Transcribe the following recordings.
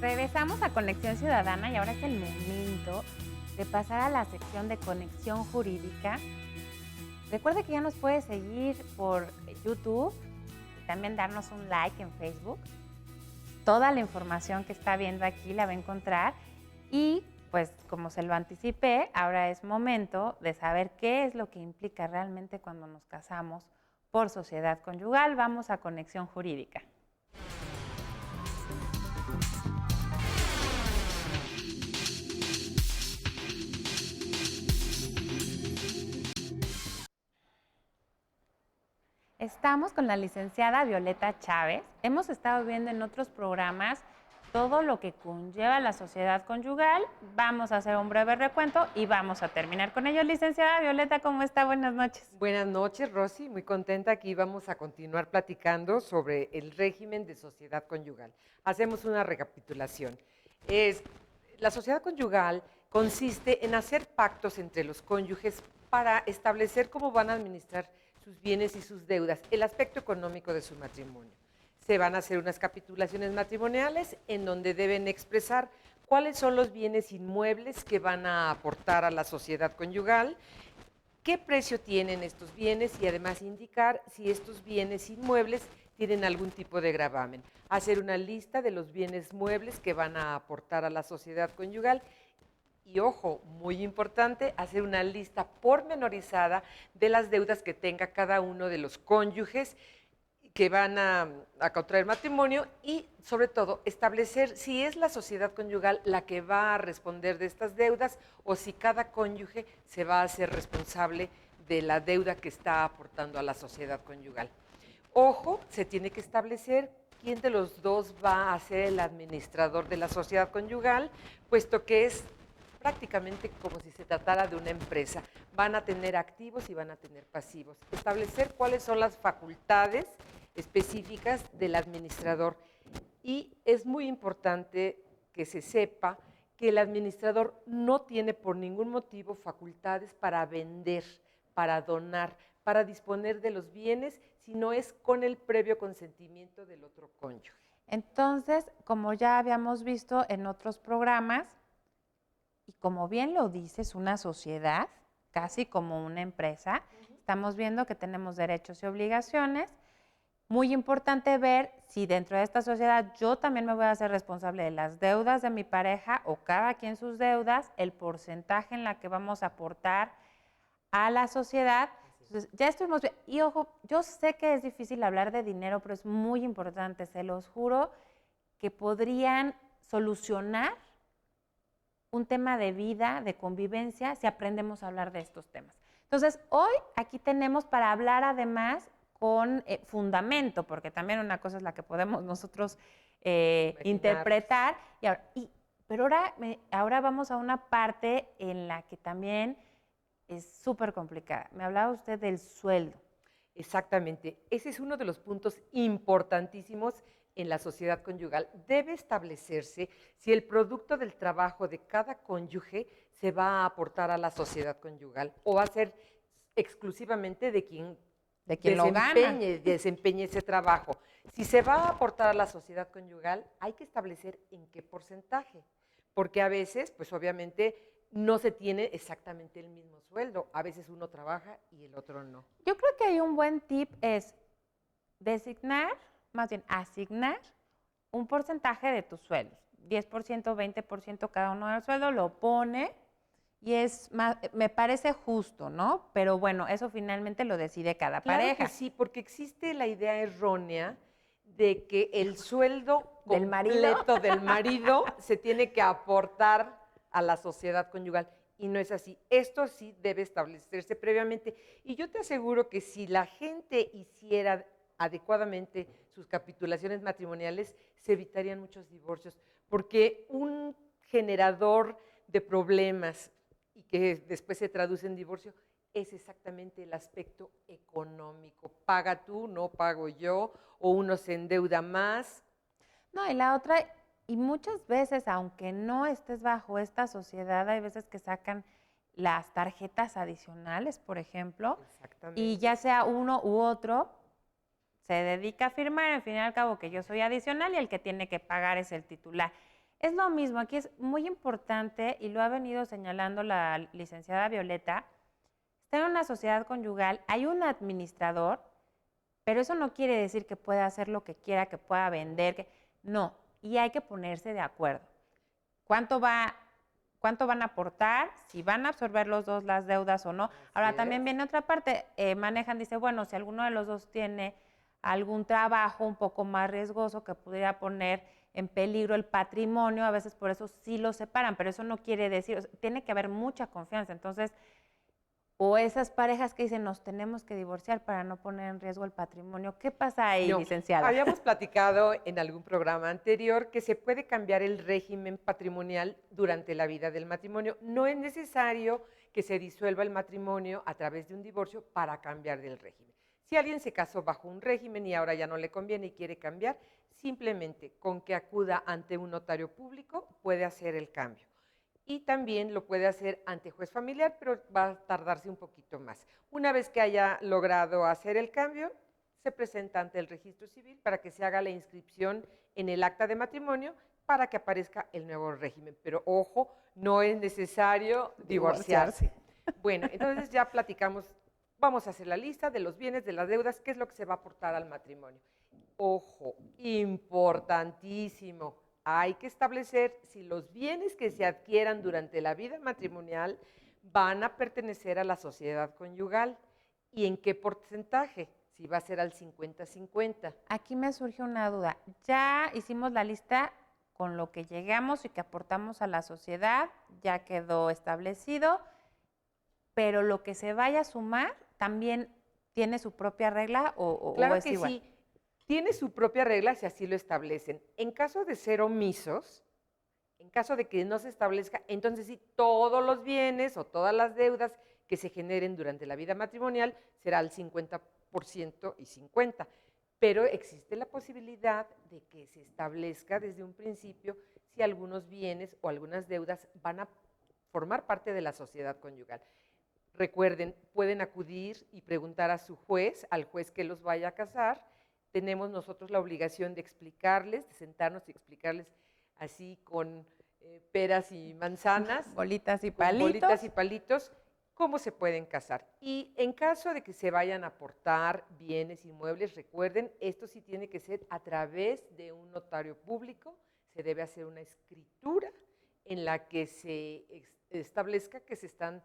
Regresamos a Conexión Ciudadana y ahora es el momento de pasar a la sección de Conexión Jurídica. Recuerde que ya nos puede seguir por YouTube y también darnos un like en Facebook. Toda la información que está viendo aquí la va a encontrar y pues como se lo anticipé, ahora es momento de saber qué es lo que implica realmente cuando nos casamos por sociedad conyugal. Vamos a Conexión Jurídica. Estamos con la licenciada Violeta Chávez. Hemos estado viendo en otros programas todo lo que conlleva la sociedad conyugal. Vamos a hacer un breve recuento y vamos a terminar con ello. Licenciada Violeta, ¿cómo está? Buenas noches. Buenas noches, Rosy. Muy contenta. Aquí vamos a continuar platicando sobre el régimen de sociedad conyugal. Hacemos una recapitulación. La sociedad conyugal consiste en hacer pactos entre los cónyuges para establecer cómo van a administrar sus bienes y sus deudas, el aspecto económico de su matrimonio. Se van a hacer unas capitulaciones matrimoniales en donde deben expresar cuáles son los bienes inmuebles que van a aportar a la sociedad conyugal, qué precio tienen estos bienes y además indicar si estos bienes inmuebles tienen algún tipo de gravamen. Hacer una lista de los bienes muebles que van a aportar a la sociedad conyugal. Y ojo, muy importante, hacer una lista pormenorizada de las deudas que tenga cada uno de los cónyuges que van a contraer matrimonio y, sobre todo, establecer si es la sociedad conyugal la que va a responder de estas deudas o si cada cónyuge se va a hacer responsable de la deuda que está aportando a la sociedad conyugal. Ojo, se tiene que establecer quién de los dos va a ser el administrador de la sociedad conyugal, puesto que es prácticamente como si se tratara de una empresa. Van a tener activos y van a tener pasivos. Establecer cuáles son las facultades específicas del administrador. Y es muy importante que se sepa que el administrador no tiene por ningún motivo facultades para vender, para donar, para disponer de los bienes, sino es con el previo consentimiento del otro cónyuge. Entonces, como ya habíamos visto en otros programas, y como bien lo dices, una sociedad, casi como una empresa, estamos viendo que tenemos derechos y obligaciones. Muy importante ver si dentro de esta sociedad yo también me voy a hacer responsable de las deudas de mi pareja o cada quien sus deudas, el porcentaje en la que vamos a aportar a la sociedad. Entonces, ya estuvimos bien. Y ojo, yo sé que es difícil hablar de dinero, pero es muy importante, se los juro, que podrían solucionar un tema de vida, de convivencia, si aprendemos a hablar de estos temas. Entonces, hoy aquí tenemos para hablar además con fundamento, porque también una cosa es la que podemos nosotros interpretar, pero ahora vamos a una parte en la que también es súper complicada. Me hablaba usted del sueldo. Exactamente. Ese es uno de los puntos importantísimos en la sociedad conyugal. Debe establecerse si el producto del trabajo de cada cónyuge se va a aportar a la sociedad conyugal o va a ser exclusivamente de quien lo gana. Desempeñe ese trabajo. Si se va a aportar a la sociedad conyugal, hay que establecer en qué porcentaje, porque a veces, pues obviamente, no se tiene exactamente el mismo sueldo. A veces uno trabaja y el otro no. Yo creo que hay un buen tip es asignar un porcentaje de tus sueldos. 10%, 20% cada uno del sueldo lo pone y me parece justo, ¿no? Pero bueno, eso finalmente lo decide cada pareja. Claro que sí, porque existe la idea errónea de que el sueldo completo del marido se tiene que aportar a la sociedad conyugal y no es así. Esto sí debe establecerse previamente y yo te aseguro que si la gente hiciera adecuadamente sus capitulaciones matrimoniales, se evitarían muchos divorcios, porque un generador de problemas y que después se traduce en divorcio es exactamente el aspecto económico. Paga tú, no pago yo, o uno se endeuda más. No, y la otra, y muchas veces, aunque no estés bajo esta sociedad, hay veces que sacan las tarjetas adicionales, por ejemplo, y ya sea uno u otro, se dedica a firmar, al fin y al cabo que yo soy adicional y el que tiene que pagar es el titular. Es lo mismo, aquí es muy importante y lo ha venido señalando la licenciada Violeta. Está en una sociedad conyugal, hay un administrador, pero eso no quiere decir que pueda hacer lo que quiera, que pueda vender, no, y hay que ponerse de acuerdo. ¿Cuánto van a aportar? Si van a absorber los dos las deudas o no. Ahora también viene otra parte, manejan, dice, bueno, si alguno de los dos tiene algún trabajo un poco más riesgoso que pudiera poner en peligro el patrimonio, a veces por eso sí lo separan, pero eso no quiere decir, o sea, tiene que haber mucha confianza. Entonces, o esas parejas que dicen, nos tenemos que divorciar para no poner en riesgo el patrimonio. ¿Qué pasa ahí, No, licenciada? habíamos platicado en algún programa anterior que se puede cambiar el régimen patrimonial durante la vida del matrimonio. No es necesario que se disuelva el matrimonio a través de un divorcio para cambiar del régimen. Si alguien se casó bajo un régimen y ahora ya no le conviene y quiere cambiar, simplemente con que acuda ante un notario público puede hacer el cambio. Y también lo puede hacer ante juez familiar, pero va a tardarse un poquito más. Una vez que haya logrado hacer el cambio, se presenta ante el registro civil para que se haga la inscripción en el acta de matrimonio para que aparezca el nuevo régimen. Pero ojo, no es necesario divorciarse. Bueno, entonces ya platicamos, vamos a hacer la lista de los bienes, de las deudas, qué es lo que se va a aportar al matrimonio. Ojo, importantísimo, hay que establecer si los bienes que se adquieran durante la vida matrimonial van a pertenecer a la sociedad conyugal y en qué porcentaje, si va a ser al 50-50. Aquí me surge una duda. Ya hicimos la lista con lo que llegamos y que aportamos a la sociedad, ya quedó establecido, pero lo que se vaya a sumar también tiene su propia regla o Claro es que igual. sí, tiene su propia regla si así lo establecen. En caso de ser omisos, en caso de que no se establezca, entonces sí, todos los bienes o todas las deudas que se generen durante la vida matrimonial será el 50% y 50%. Pero existe la posibilidad de que se establezca desde un principio si algunos bienes o algunas deudas van a formar parte de la sociedad conyugal. Recuerden, pueden acudir y preguntar a su juez, al juez que los vaya a casar. Tenemos nosotros la obligación de explicarles, de sentarnos y explicarles así con peras y manzanas, Bolitas y con palitos. bolitas y palitos, cómo se pueden casar. Y en caso de que se vayan a aportar bienes inmuebles, recuerden, esto sí tiene que ser a través de un notario público, se debe hacer una escritura en la que se establezca que se están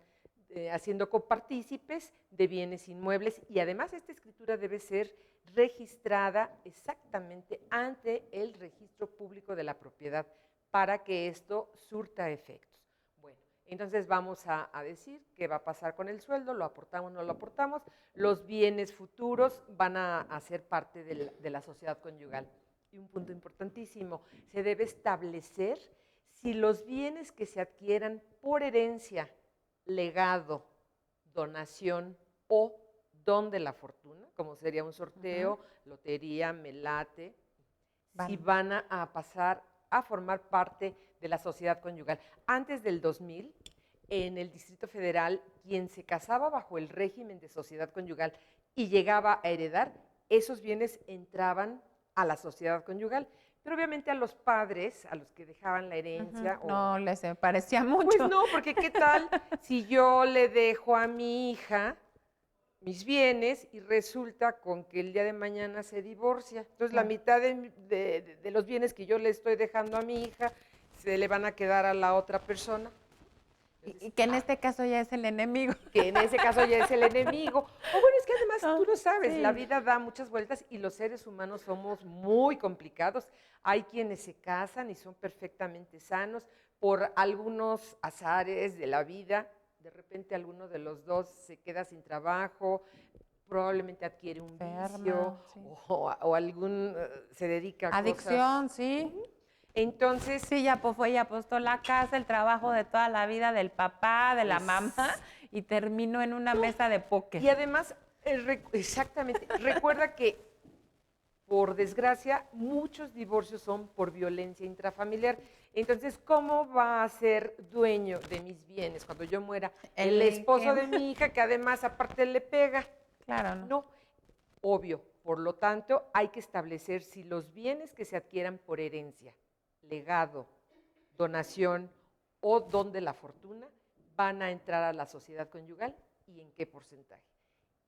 haciendo copartícipes de bienes inmuebles y además esta escritura debe ser registrada exactamente ante el registro público de la propiedad para que esto surta efectos. Bueno, entonces vamos a decir qué va a pasar con el sueldo, lo aportamos, no lo aportamos, los bienes futuros van a ser parte de la sociedad conyugal. Y un punto importantísimo, se debe establecer si los bienes que se adquieran por herencia, legado, donación o don de la fortuna, como sería un sorteo, lotería, melate, si van a pasar a formar parte de la sociedad conyugal. Antes del 2000, en el Distrito Federal, quien se casaba bajo el régimen de sociedad conyugal y llegaba a heredar, esos bienes entraban a la sociedad conyugal. Pero obviamente a los padres, a los que dejaban la herencia. No les parecía mucho. Pues no, porque ¿qué tal si yo le dejo a mi hija mis bienes y resulta con que el día de mañana se divorcia? Entonces la mitad de los bienes que yo le estoy dejando a mi hija se le van a quedar a la otra persona. Y que en este caso ya es el enemigo. Que en ese caso ya es el enemigo. O bueno, es que además tú lo sabes, sí. La vida da muchas vueltas y los seres humanos somos muy complicados. Hay quienes se casan y son perfectamente sanos por algunos azares de la vida. De repente alguno de los dos se queda sin trabajo, probablemente adquiere un vicio sí. o algún se dedica a adicción, cosas. sí. Entonces, sí, ya fue y apostó la casa, el trabajo de toda la vida del papá, de la mamá, y terminó en una mesa de póker. Y además, exactamente, recuerda que, por desgracia, muchos divorcios son por violencia intrafamiliar. Entonces, ¿cómo va a ser dueño de mis bienes cuando yo muera? El esposo de mi hija, que además aparte le pega. Claro, ¿no? No, obvio. Por lo tanto, hay que establecer si los bienes que se adquieran por herencia, legado, donación o don de la fortuna van a entrar a la sociedad conyugal y en qué porcentaje.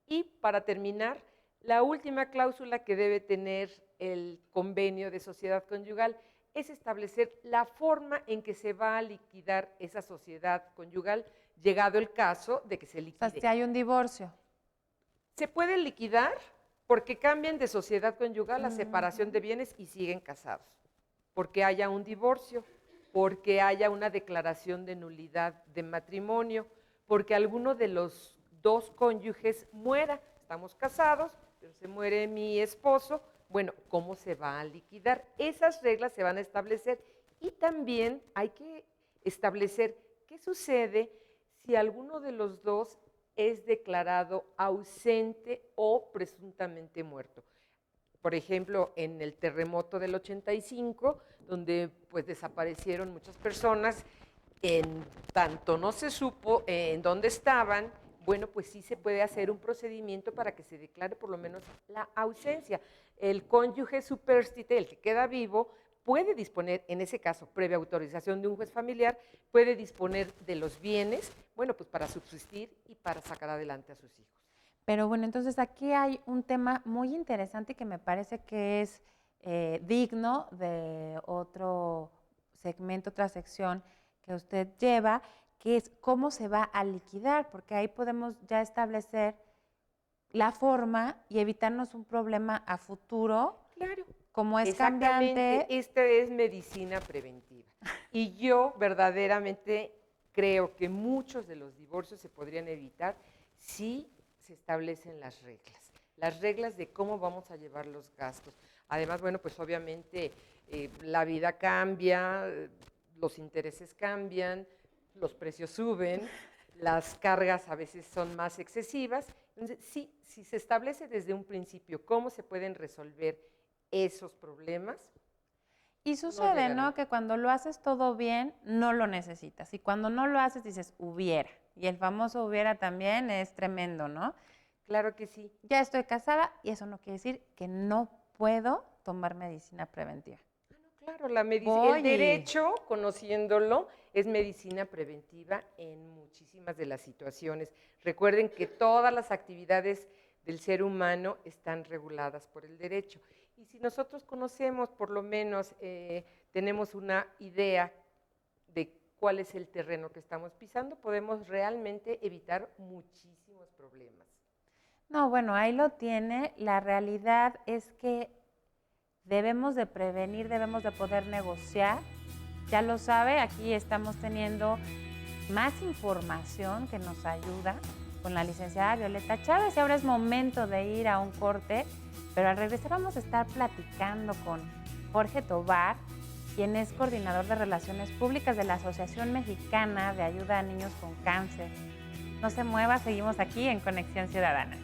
Y para terminar, la última cláusula que debe tener el convenio de sociedad conyugal es establecer la forma en que se va a liquidar esa sociedad conyugal, llegado el caso de que se liquide. O sea, si hay un divorcio. Se puede liquidar porque cambian de sociedad conyugal a separación de bienes y siguen casados, porque haya un divorcio, porque haya una declaración de nulidad de matrimonio, porque alguno de los dos cónyuges muera. Estamos casados, pero se muere mi esposo. Bueno, ¿cómo se va a liquidar? Esas reglas se van a establecer y también hay que establecer qué sucede si alguno de los dos es declarado ausente o presuntamente muerto. Por ejemplo, en el terremoto del 85, donde pues desaparecieron muchas personas, en tanto no se supo en dónde estaban, bueno, pues sí se puede hacer un procedimiento para que se declare por lo menos la ausencia. El cónyuge supérstite, el que queda vivo, puede disponer, en ese caso, previa autorización de un juez familiar, puede disponer de los bienes, bueno, pues para subsistir y para sacar adelante a sus hijos. Pero bueno, entonces aquí hay un tema muy interesante que me parece que es digno de otro segmento, otra sección que usted lleva, que es cómo se va a liquidar, porque ahí podemos ya establecer la forma y evitarnos un problema a futuro. Claro. Como es Exactamente, cambiante. esta es medicina preventiva. Y yo verdaderamente creo que muchos de los divorcios se podrían evitar si se establecen las reglas de cómo vamos a llevar los gastos. Además, bueno, pues obviamente la vida cambia, los intereses cambian, los precios suben, las cargas a veces son más excesivas. Entonces, sí, si se establece desde un principio cómo se pueden resolver esos problemas. Y sucede, ¿no? Que cuando lo haces todo bien, no lo necesitas. Y cuando no lo haces, dices, hubiera. Y el famoso hubiera también es tremendo, ¿no? Claro que sí. Ya estoy casada y eso no quiere decir que no puedo tomar medicina preventiva. Claro, el derecho, conociéndolo, es medicina preventiva en muchísimas de las situaciones. Recuerden que todas las actividades del ser humano están reguladas por el derecho. Y si nosotros conocemos, por lo menos tenemos una idea de cuál es el terreno que estamos pisando, podemos realmente evitar muchísimos problemas. No, bueno, ahí lo tiene. La realidad es que debemos de prevenir, debemos de poder negociar. Ya lo sabe, aquí estamos teniendo más información que nos ayuda con la licenciada Violeta Chávez. Y ahora es momento de ir a un corte, pero al regresar vamos a estar platicando con Jorge Tobar, quien es coordinador de Relaciones Públicas de la Asociación Mexicana de Ayuda a Niños con Cáncer. No se mueva, seguimos aquí en Conexión Ciudadana.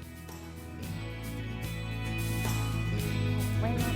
Bueno.